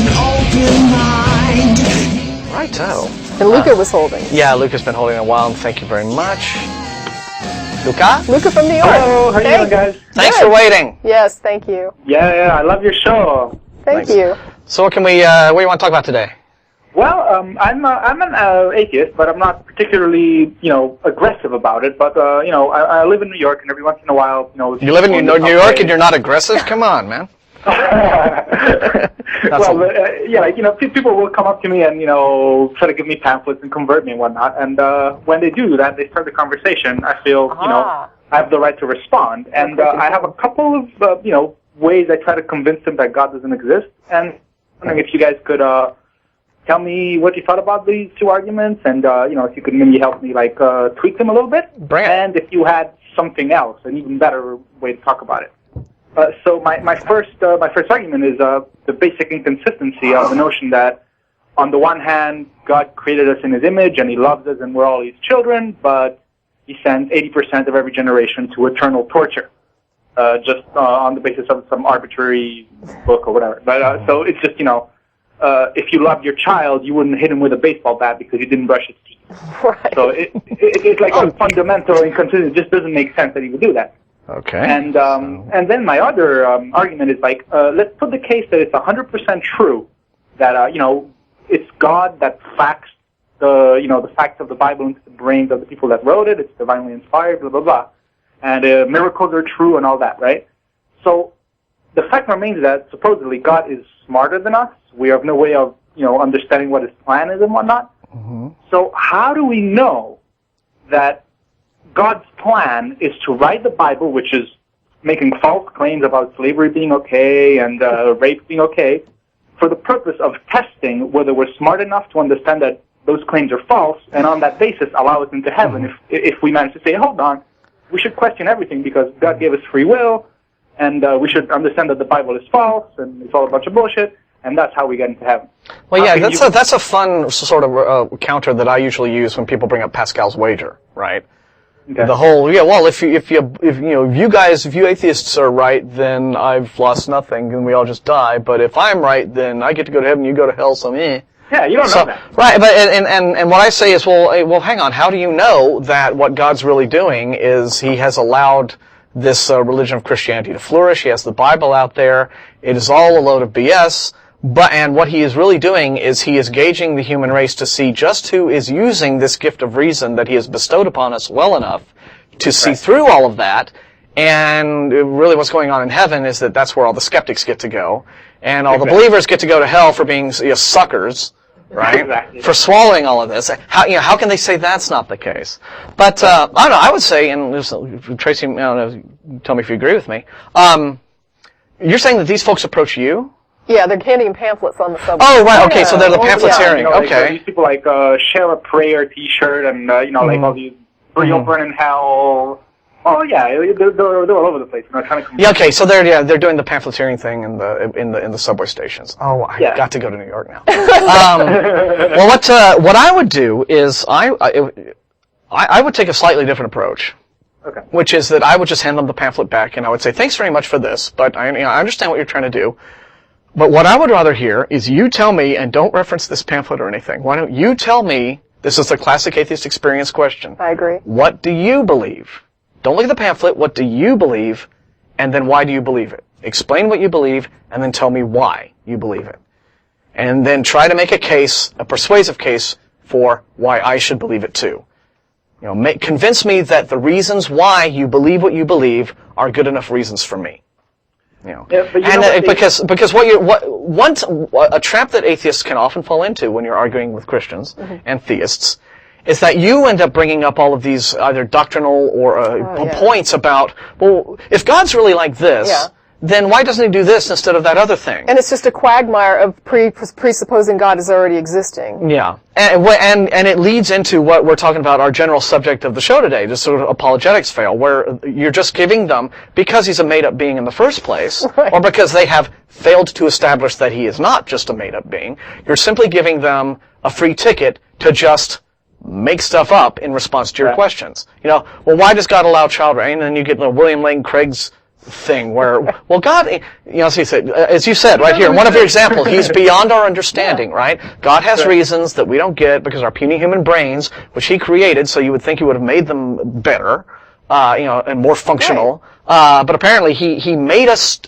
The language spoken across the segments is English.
an open mind. Righto. And Luca was holding. Yeah, Luca's been holding a while, and thank you very much. Luca? Luca from New York. Hello, how you doing, guys? Thanks for waiting. Yes, thank you. Yeah, I love your show. Thank Thanks. you. So what do you want to talk about today? Well, I'm an atheist, but I'm not particularly, aggressive about it. But I live in New York, and every once in a while, You live in New York and you're not aggressive? Come on, man. People will come up to me and try to give me pamphlets and convert me and whatnot. And when they do that, they start the conversation. I feel I have the right to respond. And I have a couple of ways I try to convince them that God doesn't exist. And I'm wondering if you guys could tell me what you thought about these two arguments, and if you could maybe help me tweak them a little bit. Bring it. And if you had something else, an even better way to talk about it. So my first argument is the basic inconsistency of the notion that, on the one hand, God created us in His image and He loves us and we're all His children, but He sends 80% of every generation to eternal torture, just on the basis of some arbitrary book or whatever. But so it's just if you loved your child, you wouldn't hit him with a baseball bat because he didn't brush his teeth. Right. So it's like a fundamental inconsistency. It just doesn't make sense that He would do that. Okay. And then my other argument is let's put the case that it's 100% true that it's God that faxed the facts of the Bible into the brains of the people that wrote it. It's divinely inspired, blah blah blah, and miracles are true and all that, right? So the fact remains that supposedly God is smarter than us. We have no way of understanding what His plan is and whatnot. Mm-hmm. So how do we know that God's plan is to write the Bible, which is making false claims about slavery being okay and rape being okay, for the purpose of testing whether we're smart enough to understand that those claims are false, and on that basis allow us into heaven if we manage to say, hold on, we should question everything because God gave us free will, and we should understand that the Bible is false and it's all a bunch of bullshit, and that's how we get into heaven. Well, yeah, that's a fun sort of counter that I usually use when people bring up Pascal's wager, right? Okay. The whole, well, if you atheists are right, then I've lost nothing and we all just die. But if I'm right, then I get to go to heaven, you go to hell, so meh. Yeah, you don't know that. Right, but and what I say is, well, hang on. How do you know that what God's really doing is He has allowed this religion of Christianity to flourish? He has the Bible out there. It is all a load of BS. And what He is really doing is He is gauging the human race to see just who is using this gift of reason that He has bestowed upon us well enough to see through all of that. And really what's going on in heaven is that that's where all the skeptics get to go. And all the believers get to go to hell for being suckers, right? Exactly. For swallowing all of this. How can they say that's not the case? But, I don't know, I would say, and Tracy, I don't know, tell me if you agree with me, you're saying that these folks approach you? Yeah, they're handing pamphlets on the subway. Oh, right, okay, so they're the pamphleteering, okay. These people share a prayer T-shirt and, like all these real burn in hell. Oh, yeah, they're all over the place. Trying to yeah, okay, so they're doing the pamphleteering thing in the subway stations. Oh, I got to go to New York now. Well, what I would do is I would take a slightly different approach. Okay. Which is that I would just hand them the pamphlet back and I would say, thanks very much for this, but I understand what you're trying to do. But what I would rather hear is you tell me, and don't reference this pamphlet or anything, why don't you tell me, this is the classic Atheist Experience question. I agree. What do you believe? Don't look at the pamphlet, what do you believe, and then why do you believe it? Explain what you believe, and then tell me why you believe it. And then try to make a case, a persuasive case, for why I should believe it too. Convince me that the reasons why you believe what you believe are good enough reasons for me. Because a trap that atheists can often fall into when you're arguing with Christians and theists is that you end up bringing up all of these either doctrinal or points about, well, if God's really like this, then why doesn't He do this instead of that other thing? And it's just a quagmire of presupposing God is already existing. Yeah, and it leads into what we're talking about, our general subject of the show today, just sort of apologetics fail, where you're just giving them, because He's a made-up being in the first place, or because they have failed to establish that He is not just a made-up being, you're simply giving them a free ticket to just make stuff up in response to your questions. Well, why does God allow child rape? And then you get William Lane Craig's thing where, well, God, as you said right here, one of your examples, he's beyond our understanding, right? God has reasons that we don't get because our puny human brains, which he created, so you would think he would have made them better, and more functional. Right. But apparently he made us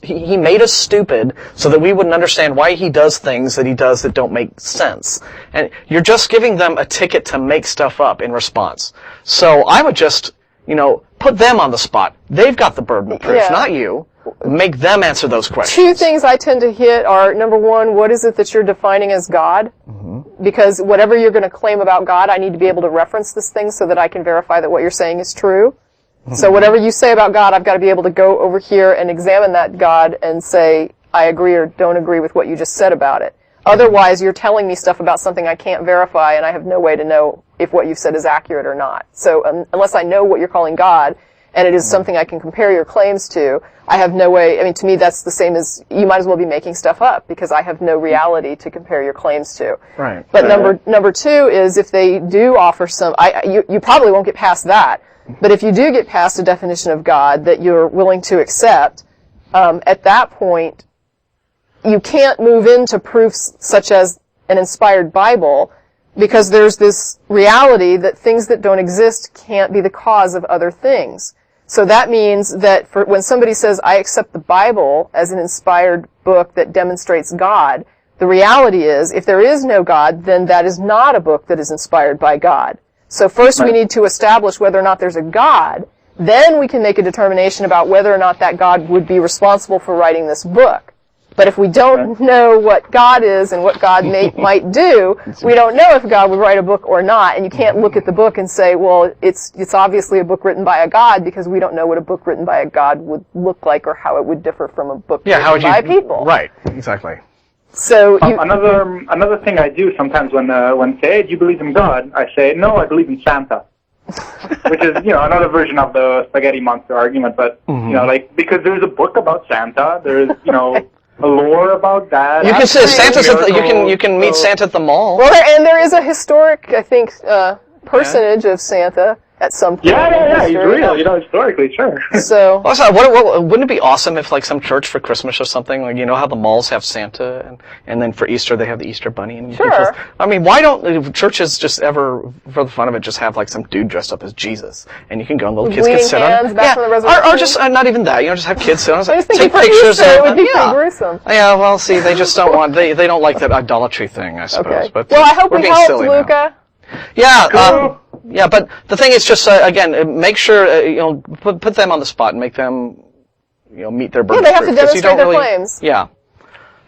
he made us stupid so that we wouldn't understand why he does things that he does that don't make sense. And you're just giving them a ticket to make stuff up in response. So I would just, put them on the spot. They've got the burden of proof, not you. Make them answer those questions. Two things I tend to hit are, number one, what is it that you're defining as God? Mm-hmm. Because whatever you're going to claim about God, I need to be able to reference this thing so that I can verify that what you're saying is true. Mm-hmm. So whatever you say about God, I've got to be able to go over here and examine that God and say, I agree or don't agree with what you just said about it. Otherwise, you're telling me stuff about something I can't verify, and I have no way to know if what you've said is accurate or not. So unless I know what you're calling God, and it is something I can compare your claims to, I have no way. I mean, to me, that's the same as you might as well be making stuff up because I have no reality to compare your claims to. Right. But number two is if they do offer some, you probably won't get past that. But if you do get past a definition of God that you're willing to accept, at that point, you can't move into proofs such as an inspired Bible because there's this reality that things that don't exist can't be the cause of other things. So that means that when somebody says, I accept the Bible as an inspired book that demonstrates God, the reality is, if there is no God, then that is not a book that is inspired by God. So first we need to establish whether or not there's a God. Then we can make a determination about whether or not that God would be responsible for writing this book. But if we don't know what God is and what God might do, we don't know if God would write a book or not. And you can't look at the book and say, well, it's obviously a book written by a God because we don't know what a book written by a God would look like or how it would differ from a book written by people. Right, exactly. So another thing I do sometimes when say, hey, do you believe in God? I say, no, I believe in Santa. Which is, another version of the spaghetti monster argument, but, because there's a book about Santa, there's, a lore about that. You can say Santa's you can meet Santa at the mall. Well, there is a historic, I think, personage of Santa at some point. Yeah, he's real, historically, sure. So, also, wouldn't it be awesome if, like, some church for Christmas or something, like, how the malls have Santa, and then for Easter they have the Easter Bunny? And sure. I mean, why don't churches just ever, for the fun of it, just have, like, some dude dressed up as Jesus, and you can go and little kids can sit on it. Or just, not even that, just have kids sit on it, take pictures of it would be pretty gruesome. Yeah, well, see, they just don't want, they don't like that idolatry thing, I suppose. Okay. But well, I hope we helped, Luca. Yeah, yeah, but the thing is just, again, make sure, put them on the spot and make them, meet their burden. Yeah, they have to demonstrate their claims. Yeah.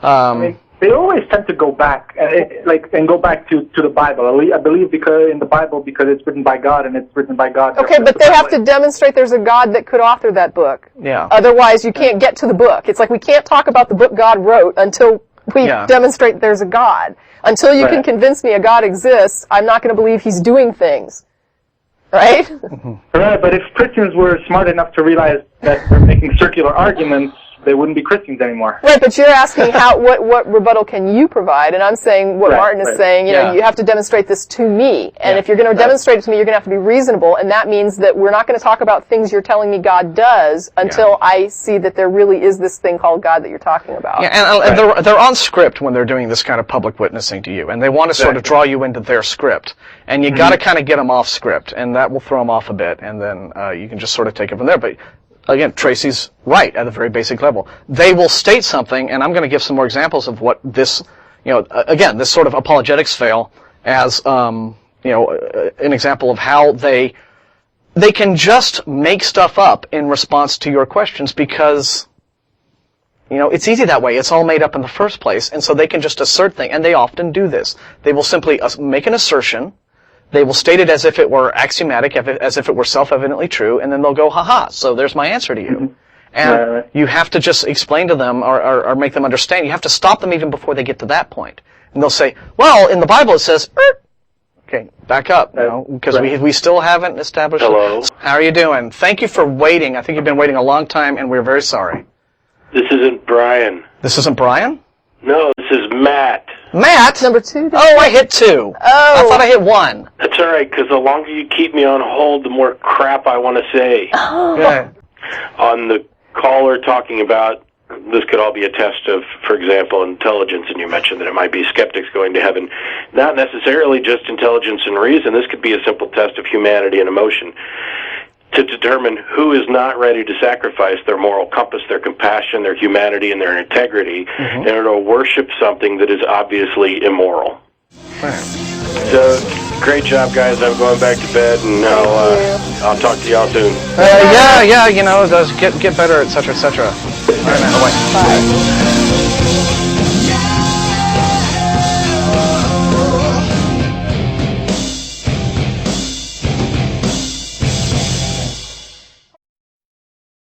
I mean, they always tend to go back, and go back to the Bible. I believe because in the Bible, because it's written by God and it's written by God. Okay, but they have to demonstrate there's a God that could author that book. Yeah. Otherwise, you can't get to the book. It's like we can't talk about the book God wrote until we demonstrate there's a God. Until you can convince me a God exists, I'm not going to believe he's doing things. Right? Right, but if Christians were smart enough to realize that they're making circular arguments, they wouldn't be Christians anymore. Right, but you're asking what rebuttal can you provide, and I'm saying what Martin is saying, you have to demonstrate this to me. And if you're going to demonstrate it to me, you're going to have to be reasonable, and that means that we're not going to talk about things you're telling me God does until I see that there really is this thing called God that you're talking about. Yeah, and they're on script when they're doing this kind of public witnessing to you, and they want to sort of draw you into their script. And you got to kind of get them off script, and that will throw them off a bit, and then you can just sort of take it from there. But again, Tracy's right at a very basic level. They will state something, and I'm going to give some more examples of what this, again, this sort of apologetics fail as, an example of how they can just make stuff up in response to your questions because, it's easy that way. It's all made up in the first place, and so they can just assert things, and they often do this. They will simply make an assertion. They will state it as if it were axiomatic, as if it were self-evidently true, and then they'll go, ha-ha, so there's my answer to you. And you have to just explain to them or make them understand. You have to stop them even before they get to that point. And they'll say, well, in the Bible it says, okay, back up, because we still haven't established. Hello. How are you doing? Thank you for waiting. I think you've been waiting a long time, and we're very sorry. This isn't Brian. This isn't Brian? No, this is Matt. Matt? Number 2? Oh, I hit 2. Oh. I thought I hit 1. That's all right, because the longer you keep me on hold, the more crap I want to say. Okay. On the caller talking about this could all be a test of, for example, intelligence, and you mentioned that it might be skeptics going to heaven. Not necessarily just intelligence and reason. This could be a simple test of humanity and emotion to determine who is not ready to sacrifice their moral compass, their compassion, their humanity, and their integrity in order to worship something that is obviously immoral. So, great job, guys. I'm going back to bed, and I'll talk to y'all soon. Yeah, you know, it does get better, etc., etc. All right, man, away. Bye.